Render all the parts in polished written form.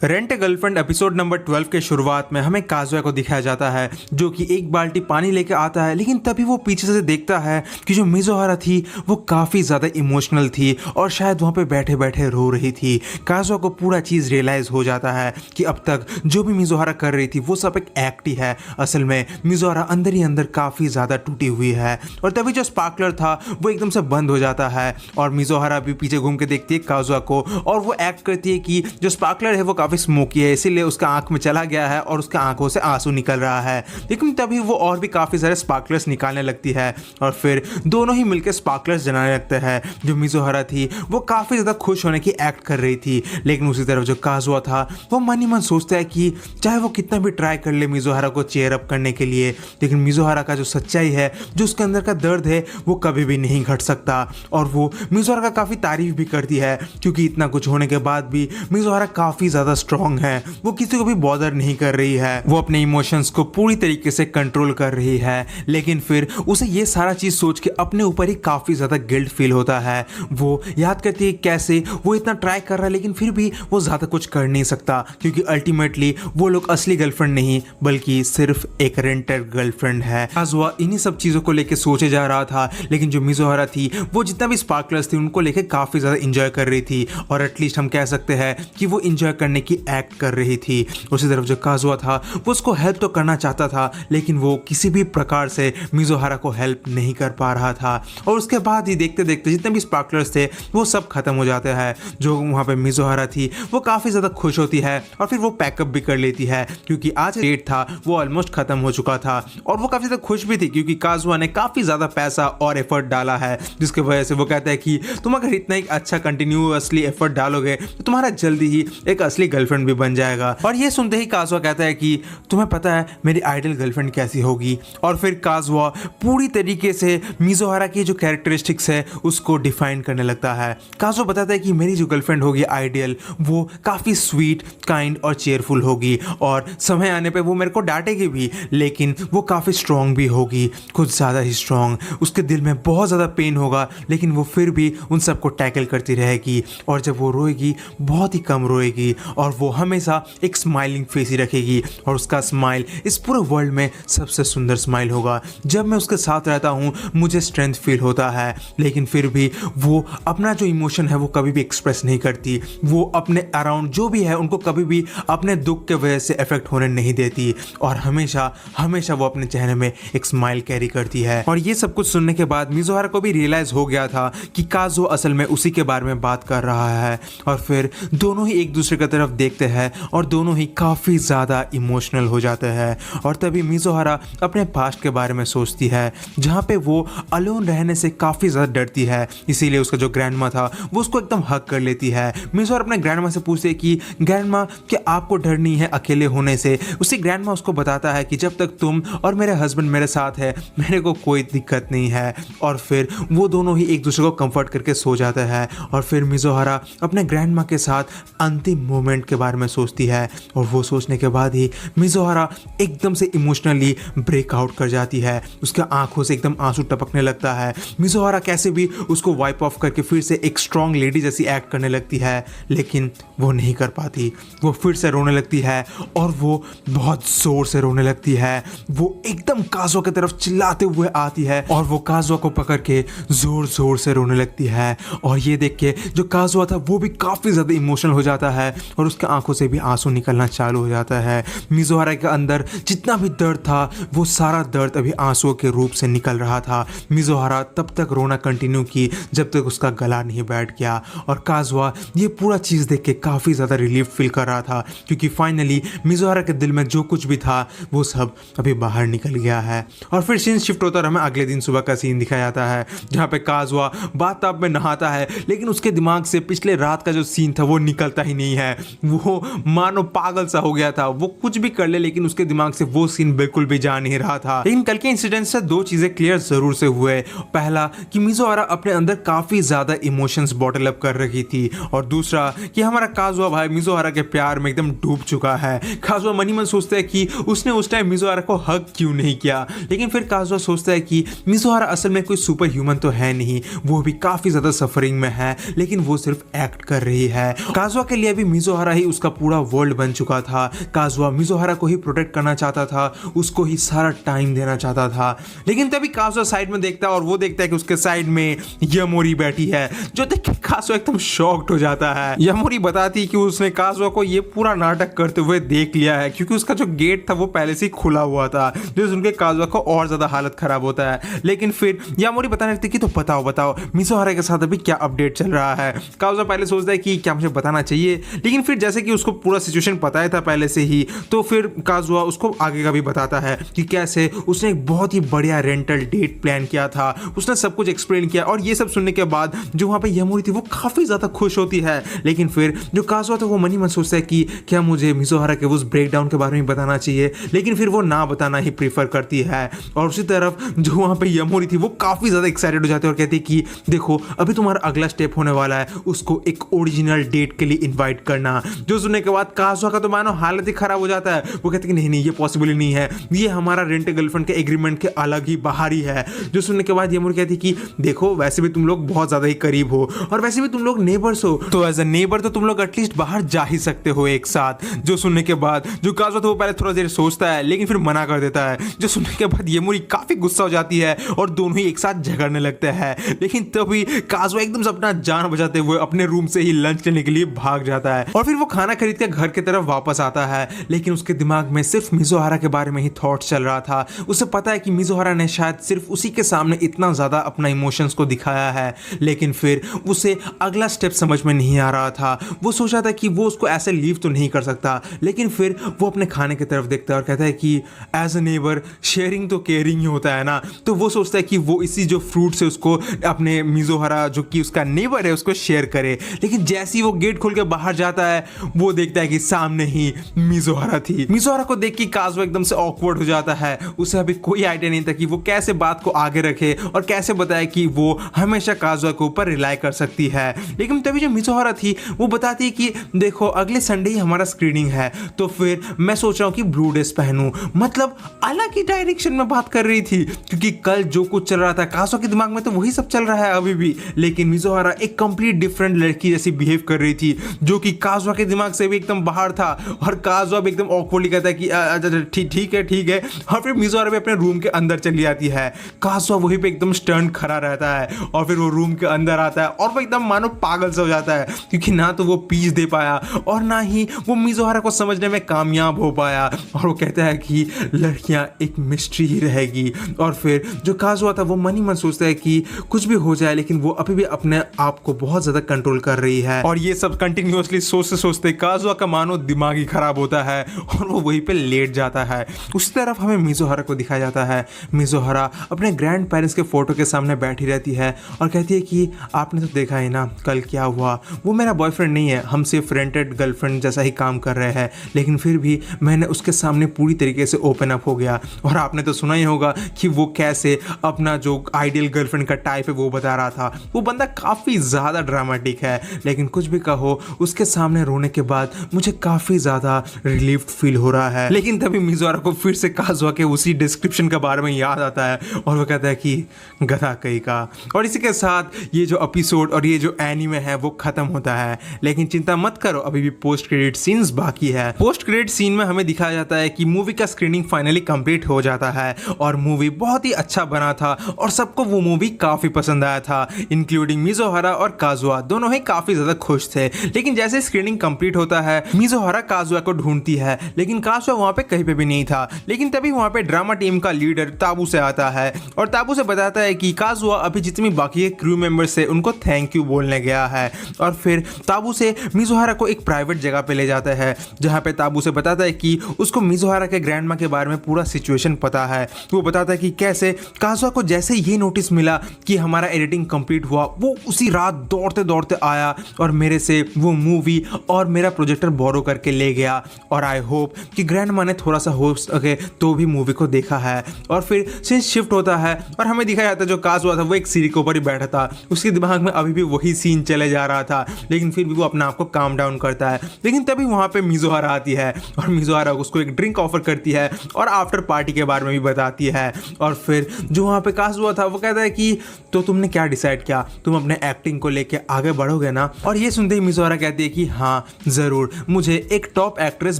Rent a girlfriend episode number 12 के शुरुआत में हमें काजुया को दिखाया जाता है जो कि एक बाल्टी पानी लेके आता है, लेकिन तभी वो पीछे से देखता है कि जो मिज़ोहारा थी वो काफ़ी ज़्यादा इमोशनल थी और शायद वहाँ पे बैठे बैठे रो रही थी। काजुया को पूरा चीज़ रियलाइज़ हो जाता है कि अब तक जो भी मिज़ोहारा कर रही थी वो सब एक एक्ट ही है। असल में मिज़ोहारा अंदर ही अंदर काफ़ी ज़्यादा टूटी हुई है। और तभी जो स्पार्कलर था वो एकदम से बंद हो जाता है और मिज़ोहारा भी पीछे घूम के देखती है काजुया को और वो एक्ट करती है कि जो स्पार्कलर है वो काफ़ी स्मोकी है, इसीलिए उसका आंख में चला गया है और उसके आंखों से आंसू निकल रहा है। लेकिन तभी वो और भी काफ़ी सारे स्पार्कलर्स निकालने लगती है और फिर दोनों ही मिलकर स्पार्कलर्स जलाने लगते हैं। जो मिज़ोहारा थी वो काफ़ी ज़्यादा खुश होने की एक्ट कर रही थी, लेकिन उसी तरफ जो काजुआ था वो मन ही मन सोचता है कि चाहे वो कितना भी ट्राई कर ले मिज़ोहारा को चेयर अप करने के लिए, लेकिन मिज़ोहारा का जो सच्चाई है, जो उसके अंदर का दर्द है, वो कभी भी नहीं घट सकता। और वो मिज़ोहारा का काफ़ी तारीफ भी करती है क्योंकि इतना कुछ होने के बाद भी मिज़ोहारा काफ़ी ज़्यादा स्ट्रॉन्ग है। वो किसी को भी बॉदर नहीं कर रही है, वो अपने इमोशंस को पूरी तरीके से कंट्रोल कर रही है। लेकिन फिर उसे ये सारा चीज़ सोच के अपने ऊपर ही काफ़ी ज़्यादा गिल्ट फील होता है। वो याद करती है कैसे वो इतना ट्राई कर रहा है लेकिन फिर भी वो ज़्यादा कुछ कर नहीं सकता क्योंकि अल्टीमेटली वो लोग असली गर्लफ्रेंड नहीं बल्कि सिर्फ एक रेंटेड गर्लफ्रेंड है। काजुआ इन्हीं सब चीज़ों को लेकर सोचे जा रहा था, लेकिन जो मिज़ोहारा थी वो जितना भी स्पार्कलर्स थी उनको लेकर काफ़ी ज़्यादा इंजॉय कर रही थी और एटलीस्ट हम कह सकते हैं कि वो इंजॉय करने की एक्ट कर रही थी। उसी तरफ जो काजुआ था वो उसको हेल्प तो करना चाहता था, लेकिन वो किसी भी प्रकार से मिज़ोहारा को हेल्प नहीं कर पा रहा था। और उसके बाद ही देखते देखते जितने भी स्पार्कलर्स थे वो सब खत्म हो जाते हैं। जो वहाँ पे मिज़ोहारा थी वो काफ़ी ज़्यादा खुश होती है और फिर वो पैकअप भी कर लेती है क्योंकि आज डेट था वो ऑलमोस्ट खत्म हो चुका था। और वो काफ़ी ज़्यादा खुश भी थी क्योंकि काजुआ ने काफ़ी ज़्यादा पैसा और एफर्ट डाला है, जिसकी वजह से वो कहता है कि तुम अगर इतना एक अच्छा कंटिन्यूअसली एफर्ट डालोगे तो तुम्हारा जल्दी ही एक असली गर्लफ्रेंड भी बन जाएगा। और ये सुनते ही काजुआ कहता है कि तुम्हें पता है मेरी आइडियल गर्लफ्रेंड कैसी होगी। और फिर काजुआ पूरी तरीके से मिज़ोहारा की जो कैरेक्टरिस्टिक्स है उसको डिफाइन करने लगता है। काजुआ बताता है कि मेरी जो गर्लफ्रेंड होगी आइडियल, वो काफ़ी स्वीट, काइंड और चेयरफुल होगी और समय आने पे वो मेरे को डांटेगी भी, लेकिन वो काफ़ी स्ट्रॉन्ग भी होगी, कुछ ज़्यादा ही स्ट्रॉन्ग। उसके दिल में बहुत ज़्यादा पेन होगा लेकिन वो फिर भी उन सबको टैकल करती रहेगी और जब वो रोएगी बहुत ही कम रोएगी और वो हमेशा एक स्माइलिंग फेस ही रखेगी और उसका स्माइल इस पूरे वर्ल्ड में सबसे सुंदर स्माइल होगा। जब मैं उसके साथ रहता हूँ मुझे स्ट्रेंथ फील होता है, लेकिन फिर भी वो अपना जो इमोशन है वो कभी भी एक्सप्रेस नहीं करती। वो अपने अराउंड जो भी है उनको कभी भी अपने दुख के वजह से इफेक्ट होने नहीं देती और हमेशा हमेशा वो अपने चेहरे में एक स्माइल कैरी करती है। और ये सब कुछ सुनने के बाद मिज़ोहारा को भी रियलाइज हो गया था कि काजुआ असल में उसी के बारे में बात कर रहा है। और फिर दोनों ही एक दूसरे की तरफ देखते हैं और दोनों ही काफ़ी ज़्यादा इमोशनल हो जाते हैं। और तभी मिज़ोहारा अपने पास्ट के बारे में सोचती है जहाँ पे वो अलोन रहने से काफ़ी ज़्यादा डरती है, इसीलिए उसका जो ग्रैंडमा था वो उसको एकदम हक कर लेती है। मिज़ोहारा अपने ग्रैंडमा से पूछती है कि ग्रैंडमा क्या आपको डर नहीं है अकेले होने से। उसी ग्रैंडमा उसको बताता है कि जब तक तुम और मेरे हस्बैंड मेरे साथ है मेरे को कोई दिक्कत नहीं है। और फिर वो दोनों ही एक दूसरे को कंफर्ट करके सो जाते हैं और फिर मिज़ोहारा अपने ग्रैंडमा के साथ अंतिम मोमेंट के बारे में सोचती है और वो सोचने के बाद ही मिज़ोहारा एकदम से इमोशनली ब्रेकआउट कर जाती है। उसके आंखों से एकदम आंसू टपकने लगता है। मिज़ोहारा कैसे भी उसको वाइप ऑफ करके फिर से एक स्ट्रॉन्ग लेडी जैसी एक्ट करने लगती है, लेकिन वो नहीं कर पाती। वो फिर से रोने लगती है और वो बहुत जोर से रोने लगती है। वो एकदम काजुआ की तरफ चिल्लाते हुए आती है और वो काजुआ को पकड़ के जोर जोर से रोने लगती है। और ये देख के जो काजुआ था वो भी काफ़ी ज़्यादा इमोशनल हो जाता है और उसके आंखों से भी आंसू निकलना चालू हो जाता है। मिज़ोहारा के अंदर जितना भी दर्द था वो सारा दर्द अभी आंसुओं के रूप से निकल रहा था। मिज़ोहारा तब तक रोना कंटिन्यू की जब तक उसका गला नहीं बैठ गया और काजुआ ये पूरा चीज़ देख के काफ़ी ज़्यादा रिलीफ फील कर रहा था क्योंकि फाइनली मिज़ोहारा के दिल में जो कुछ भी था वो सब अभी बाहर निकल गया है। और फिर सीन शिफ्ट होता और हमें अगले दिन सुबह का सीन दिखाया जाता है जहाँ पे काजुआ बाथटब में नहाता है, लेकिन उसके दिमाग से पिछले रात का जो सीन था वो निकलता ही नहीं है। वो मानो पागल सा हो गया था, वो कुछ भी कर ले लेकिन उसके दिमाग से वो सीन बिल्कुल भी जा नहीं रहा था। लेकिन कल के इंसिडेंट से दो चीजें क्लियर जरूर से हुए। पहला कि मिज़ोहारा अपने अंदर काफी ज्यादा इमोशंस बॉटल अप कर रही थी और दूसरा कि हमारा काजुआ भाई मिज़ोहारा के प्यार में एकदम डूब चुका है। काजुआ मन ही मन सोचता है कि उसने उस टाइम मिज़ोहारा को हक क्यों नहीं किया, लेकिन फिर काजुआ सोचता है कि मिज़ोहारा असल में कोई सुपर ह्यूमन तो है नहीं, वो भी काफी ज्यादा सफरिंग में है, लेकिन वो सिर्फ एक्ट कर रही है। काजुआ के लिए भी मिज़ोहारा मिज़ोहारा ही उसका पूरा वर्ल्ड बन चुका था। काजुआ मिज़ोहारा को ही प्रोटेक्ट करना चाहता था, उसको ही सारा टाइम देना चाहता था। लेकिन तभी काजुआ साइड में देखता है और वो देखता है कि उसके साइड में यामोरी बैठी है, जो देख के काजुआ एकदम शॉक्ड हो जाता है। यामोरी बताती कि उसने काजुआ को ये पूरा नाटक करते हुए देख लिया है, क्योंकि उसका जो गेट था वो पहले से ही खुला हुआ था, जो सुन के काजुआ को और ज्यादा हालत खराब होता है। लेकिन फिर यामोरी बताने लगती कि तो बताओ मिज़ोहारा के साथ अभी क्या अपडेट चल रहा है। काजुआ पहले सोचता है कि क्या मुझे बताना चाहिए, लेकिन फिर जैसे कि उसको पूरा सिचुएशन पता था पहले से ही, तो फिर काजुआ उसको आगे का भी बताता है कि कैसे उसने एक बहुत ही बढ़िया रेंटल डेट प्लान किया था। उसने सब कुछ एक्सप्लेन किया और ये सब सुनने के बाद जो वहाँ पे यामोरी थी वो काफ़ी ज़्यादा खुश होती है। लेकिन फिर जो काजुआ था वो मन ही मन सोचता है कि क्या मुझे मिज़ोहारा के उस ब्रेकडाउन के बारे में बताना चाहिए, लेकिन फिर वो ना बताना ही प्रीफर करती है। और उसी तरफ जो वहाँ पे यामोरी थी वो काफ़ी ज़्यादा एक्साइटेड हो जाती है और कहती है कि देखो अभी तुम्हारा अगला स्टेप होने वाला है, उसको एक ओरिजिनल डेट के लिए इन्वाइट करना। जो सुनने के बाद काजुआ का तो मानो हालत ही खराब हो जाता है। वो कहते हैं कि नहीं ये पॉसिबल ही नहीं है, ये हमारा रेंट गर्लफ्रेंड के एग्रीमेंट के अलग ही बाहर ही है। जो सुनने के बाद यामोरी कहती कि देखो वैसे भी तुम लोग बहुत ज़्यादा ही करीब हो और वैसे भी तुम लोग नेबर्स हो, तो एज अ नेबर तो तुम लोग एटलीस्ट बाहर जा ही सकते हो एक साथ। जो सुनने के बाद जो काजुआ था वो पहले थोड़ा देर सोचता है, लेकिन फिर मना कर देता है। जो सुनने के बाद यामोरी काफ़ी गुस्सा हो जाती है और दोनों ही एक साथ झगड़ने लगते हैं। लेकिन तभी काजुआ एकदम से अपना जान बचाते हुए अपने रूम से ही लंच लेने के लिए भाग जाता है और फिर वो खाना खरीद के घर की तरफ वापस आता है। लेकिन उसके दिमाग में सिर्फ मिज़ोहारा के बारे में ही थॉट चल रहा था। उसे पता है कि मिज़ोहारा ने शायद सिर्फ उसी के सामने इतना ज़्यादा अपना इमोशंस को दिखाया है, लेकिन फिर उसे अगला स्टेप समझ में नहीं आ रहा था। वो सोचा था कि वो उसको ऐसे लीव तो नहीं कर सकता, लेकिन फिर वो अपने खाने की तरफ देखता है और कहता है कि एज अ नेबर शेयरिंग तो केयरिंग ही होता है ना। तो वो सोचता है कि वो इसी जो फ्रूट से उसको अपने मिज़ोहारा जो कि उसका नेबर है उसको शेयर करे। लेकिन जैसे ही वो गेट खोल के बाहर जाता है वो देखता है कि सामने ही मिज़ोहारा थी। मिज़ोहारा को देख के काजुआ एकदम से ऑकवर्ड हो जाता है। उसे अभी कोई आइडिया नहीं था कि वो कैसे बात को आगे रखे और कैसे बताए कि वो हमेशा काजुआ के ऊपर रिलाई कर सकती है। लेकिन तभी जो मिज़ोहारा थी वो बताती है कि देखो अगले संडे ही हमारा स्क्रीनिंग है, तो फिर मैं सोच रहा हूँ कि ब्लू ड्रेस पहनूं। मतलब अलग ही डायरेक्शन में बात कर रही थी, क्योंकि कल जो कुछ चल रहा था काजुआ के दिमाग में तो वही सब चल रहा है अभी भी। लेकिन मिज़ोहारा एक कंप्लीट डिफरेंट लड़की जैसी बिहेव कर रही थी, जो कि काजुआ के दिमाग से भी एकदम बाहर था। और काजुआ भी एकदम ऑकवर्डली कहता है कि ठीक है। और फिर मिज़ोहारा भी अपने रूम के अंदर चली जाती है। काजुआ वहीं पे एकदम स्टर्न खड़ा रहता है और फिर वो रूम के अंदर आता है और वो एकदम मानो पागल सा हो जाता है, क्योंकि ना तो वो पीस दे पाया और ना ही वो मिज़ोहारा को समझने में कामयाब हो पाया। और वो कहता है कि लड़कियां एक मिस्ट्री ही रहेगी। और फिर जो काजुआ था वो मन ही मन सोचता है कि कुछ भी हो जाए, लेकिन वो अभी भी अपने आप को बहुत ज्यादा कंट्रोल कर रही है। और ये सब कंटिन्यूअसली सोचते सोचते काजुआ का मानो दिमाग ही खराब होता है और वो वहीं पे लेट जाता है। उस तरफ हमें मिज़ोहारा को दिखाया जाता है। मिज़ोहारा अपने ग्रैंड पेरेंट्स के फोटो के सामने बैठी रहती है और कहती है कि आपने तो देखा है ना कल क्या हुआ, वो मेरा बॉयफ्रेंड नहीं है, हम सिर्फ रेंटेड गर्लफ्रेंड जैसा ही काम कर रहे हैं, लेकिन फिर भी मैंने उसके सामने पूरी तरीके से ओपन अप हो गया। और आपने तो सुना ही होगा कि वो कैसे अपना जो आइडियल गर्लफ्रेंड का टाइप है वो बता रहा था। वो बंदा काफ़ी ज़्यादा ड्रामेटिक है, लेकिन कुछ भी कहो उसके सामने रोने के बाद मुझे काफ़ी ज़्यादा रिलीफ फील हो रहा है। लेकिन तभी मिज़ोहारा को फिर से काजुआ के उसी डिस्क्रिप्शन के बारे में याद आता है और वो कहता है कि गधा कहीं का। और इसी के साथ ये जो एपिसोड और ये जो एनीमे है वो खत्म होता है। लेकिन चिंता मत करो, अभी भी पोस्ट क्रेडिट सीन्स बाकी है। पोस्ट क्रेडिट सीन में हमें दिखाया जाता है कि मूवी का स्क्रीनिंग फाइनली कंप्लीट हो जाता है और मूवी बहुत ही अच्छा बना था और सबको वो मूवी काफ़ी पसंद आया था, इंक्लूडिंग मिज़ोहारा और काजुआ, दोनों ही काफ़ी ज़्यादा खुश थे। लेकिन जैसे स्क्रीनिंग कंप्लीट होता है मिज़ोहारा काजुआ को ढूंढती है, लेकिन काजुआ वहाँ पे कहीं पे भी नहीं था। लेकिन तभी वहाँ पे ड्रामा टीम का लीडर ताबू से आता है और ताबू से बताता है कि काजुआ अभी जितनी बाकी के क्रू मेंबर्स से उनको थैंक यू बोलने गया है। और फिर ताबू से मिज़ोहारा को एक प्राइवेट जगह पे ले जाता है, जहाँ पे ताबू से बताता है कि उसको मिज़ोहारा के ग्रैंडमा के बारे में पूरा सिचुएशन पता है। वो बताता है कि कैसे काजुआ को जैसे ये नोटिस मिला कि हमारा एडिटिंग कंप्लीट हुआ, वो उसी रात दौड़ते दौड़ते आया और मेरे से वो मूवी और मेरा प्रोजेक्टर बोरो करके ले गया। और आई होप कि ग्रैंडमा ने थोड़ा सा हो सके तो भी मूवी को देखा है। और फिर सीन शिफ्ट होता है और हमें दिखाया जाता है जो काजुआ था वो एक सीढ़ी के ऊपर ही बैठा था, उसके दिमाग में अभी भी वही सीन चले जा रहा था, लेकिन फिर भी वो अपना आप को काम डाउन करता है। लेकिन तभी वहाँ पे मिज़ोहारा आती है और मिज़ोहारा उसको एक ड्रिंक ऑफर करती है और आफ्टर पार्टी के बारे में भी बताती है। और फिर जो वहाँ पे काजुआ था वो कहता है कि तो तुमने क्या डिसाइड किया, तुम अपने एक्टिंग को लेके आगे बढ़ोगे ना। और ये सुनते ही मिज़ोहारा कहती है कि हाँ हाँ ज़रूर, मुझे एक टॉप एक्ट्रेस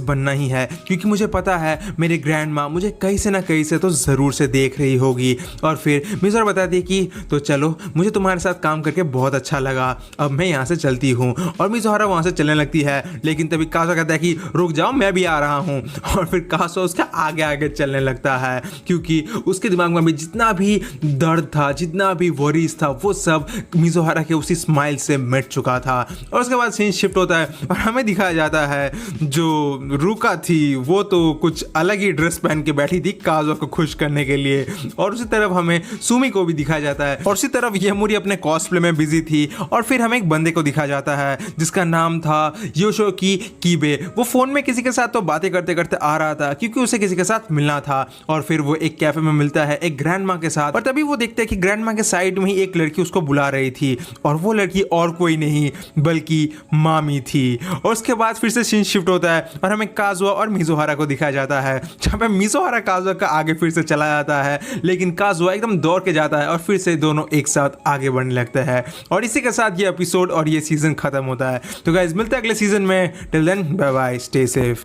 बनना ही है, क्योंकि मुझे पता है मेरी ग्रैंड माँ मुझे कहीं से ना कहीं से तो ज़रूर से देख रही होगी। और फिर मिज़ोरा बताती है कि तो चलो, मुझे तुम्हारे साथ काम करके बहुत अच्छा लगा, अब मैं यहाँ से चलती हूँ। और मिज़ोहारा वहाँ से चलने लगती है, लेकिन तभी काज़ुआ कहता है कि रुक जाओ, मैं भी आ रहा हूँ। और फिर काज़ुआ उसके आगे आगे चलने लगता है, क्योंकि उसके दिमाग में भी जितना भी दर्द था, जितना भी वरीज था, वो सब मिज़ोहारा के उसी स्माइल से मिट चुका था। और उसके बाद सीन शिफ्ट होता है और हमें दिखाया जाता है जो रुका थी वो तो कुछ अलग ही ड्रेस पहन के बैठी थी काज़ुआ को खुश करने के लिए। और उसी तरफ हमें सुमी को भी दिखाया जाता है, और उसी तरफ येमुरी अपने कॉस्प्ले में बिजी थी। और फिर हमें एक बंदे को दिखाया जाता है जिसका नाम था योशोकी कीबे। वो फोन में किसी के साथ तो बातें करते करते आ रहा था, क्योंकि उसे किसी के साथ मिलना था। और फिर वो एक कैफे में मिलता है एक ग्रैंड माँ के साथ, और तभी वो देखते हैं कि ग्रैंड माँ के साइड में ही एक लड़की उसको बुला रही थी, और वो लड़की और कोई नहीं बल्कि मामी थी। और उसके बाद फिर से सीन शिफ्ट होता है और हमें काज़ुआ और मिज़ोहारा को दिखाया जाता है, जहाँ पे मिज़ोहारा काज़ुआ का आगे फिर से चला जाता है, लेकिन काज़ुआ एकदम दौड़ के जाता है और फिर से दोनों एक साथ आगे बढ़ने लगते हैं। और इसी के साथ ये एपिसोड और ये सीजन खत्म होता है। तो गाइस, मिलते हैं अगले सीजन में। Till then, bye bye, stay safe.